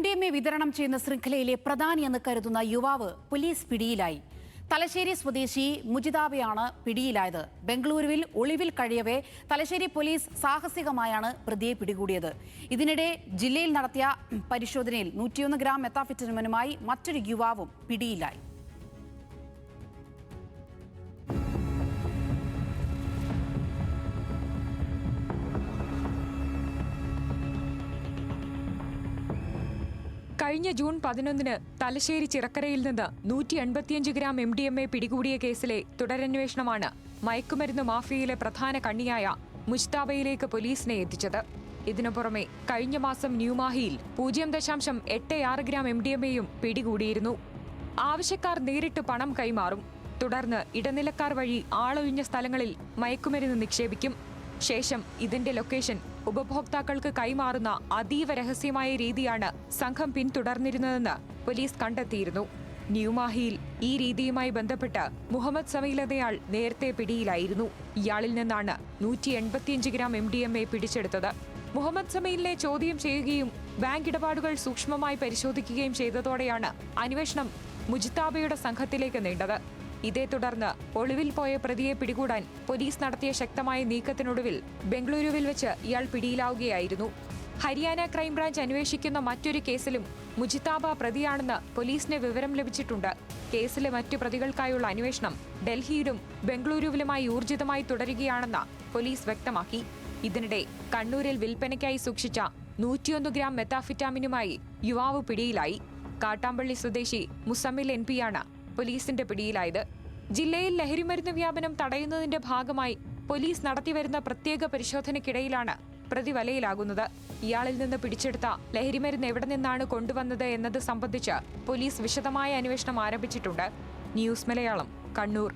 MDMA വിതരണം ചെയ്യുന്ന ശൃംഖലയിലെ പ്രധാനിയെന്ന് കരുതുന്ന യുവാവ് പോലീസ് പിടിയിലായി. തലശ്ശേരി സ്വദേശി മുജിതാബയാണ് പിടിയിലായത്. ബംഗളൂരുവിൽ ഒളിവിൽ കഴിയവേ തലശ്ശേരി പോലീസ് സാഹസികമായാണ് പ്രതിയെ പിടികൂടിയത്. ഇതിനിടെ ജില്ലയിൽ നടത്തിയ പരിശോധനയിൽ 101 ഗ്രാം മെത്താംഫെറ്റമിനുമായി മറ്റൊരു യുവാവും പിടിയിലായി. കഴിഞ്ഞ ജൂൺ 11-ന് തലശ്ശേരി ചിറക്കരയിൽ നിന്ന് 185 ഗ്രാം MDMA പിടികൂടിയ കേസിലെ തുടരന്വേഷണമാണ് മയക്കുമരുന്ന് മാഫിയയിലെ പ്രധാന കണ്ണിയായ മുജ്താബയിലേക്ക് പോലീസിനെ എത്തിച്ചത്. ഇതിനു പുറമെ കഴിഞ്ഞ മാസം ന്യൂമാഹിയിൽ 0.86 ഗ്രാം MDMAയും പിടികൂടിയിരുന്നു. ആവശ്യക്കാർ നേരിട്ട് പണം കൈമാറും. തുടർന്ന് ഇടനിലക്കാർ വഴി ആളൊഴിഞ്ഞ സ്ഥലങ്ങളിൽ മയക്കുമരുന്ന് നിക്ഷേപിക്കും. ശേഷം ഇതിന്റെ ലൊക്കേഷൻ ഉപഭോക്താക്കൾക്ക് കൈമാറുന്ന അതീവ രഹസ്യമായ രീതിയാണ് സംഘം പിന്തുടർന്നിരുന്നതെന്ന് പോലീസ് കണ്ടെത്തിയിരുന്നു. ന്യൂമാഹിയിൽ ഈ രീതിയുമായി ബന്ധപ്പെട്ട് മുഹമ്മദ് സമീൽ എന്നയാൾ നേരത്തെ പിടിയിലായിരുന്നു. ഇയാളിൽ നിന്നാണ് 185 ഗ്രാം MDMA പിടിച്ചെടുത്തത്. മുഹമ്മദ് സമീലിനെ ചോദ്യം ചെയ്യുകയും ബാങ്ക് ഇടപാടുകൾ സൂക്ഷ്മമായി പരിശോധിക്കുകയും ചെയ്തതോടെയാണ് അന്വേഷണം മുജ്താബയുടെ സംഘത്തിലേക്ക് നീണ്ടത്. ഇതേ തുടർന്ന് ഒളിവിൽ പോയ പ്രതിയെ പിടികൂടാൻ പോലീസ് നടത്തിയ ശക്തമായ നീക്കത്തിനൊടുവിൽ ബംഗളൂരുവിൽ വെച്ച് ഇയാൾ പിടിയിലാവുകയായിരുന്നു. ഹരിയാന ക്രൈംബ്രാഞ്ച് അന്വേഷിക്കുന്ന മറ്റൊരു കേസിലും മുജിതാബ പ്രതിയാണെന്ന് പോലീസിന് വിവരം ലഭിച്ചിട്ടുണ്ട്. കേസിലെ മറ്റു പ്രതികൾക്കായുള്ള അന്വേഷണം ഡൽഹിയിലും ബംഗളൂരുവിലുമായി ഊർജിതമായി തുടരുകയാണെന്ന് പോലീസ് വ്യക്തമാക്കി. ഇതിനിടെ കണ്ണൂരിൽ വിൽപ്പനയ്ക്കായി സൂക്ഷിച്ച 101 ഗ്രാം മെത്താംഫെറ്റാമിനുമായി യുവാവ് പിടിയിലായി. കാട്ടാമ്പള്ളി സ്വദേശി മുസമ്മിൽ NPയാണ് പോലീസിന്റെ പിടിയിലായത്. ജില്ലയിൽ ലഹരിമരുന്ന് വ്യാപനം തടയുന്നതിന്റെ ഭാഗമായി പോലീസ് നടത്തിവരുന്ന പ്രത്യേക പരിശോധനയ്ക്കിടയിലാണ് പ്രതി വലയിലാകുന്നത്. ഇയാളിൽ നിന്ന് പിടിച്ചെടുത്ത ലഹരിമരുന്ന് എവിടെ നിന്നാണ് കൊണ്ടുവന്നത് എന്നത് സംബന്ധിച്ച് പോലീസ് വിശദമായ അന്വേഷണം ആരംഭിച്ചിട്ടുണ്ട്. ന്യൂസ് മലയാളം, കണ്ണൂർ.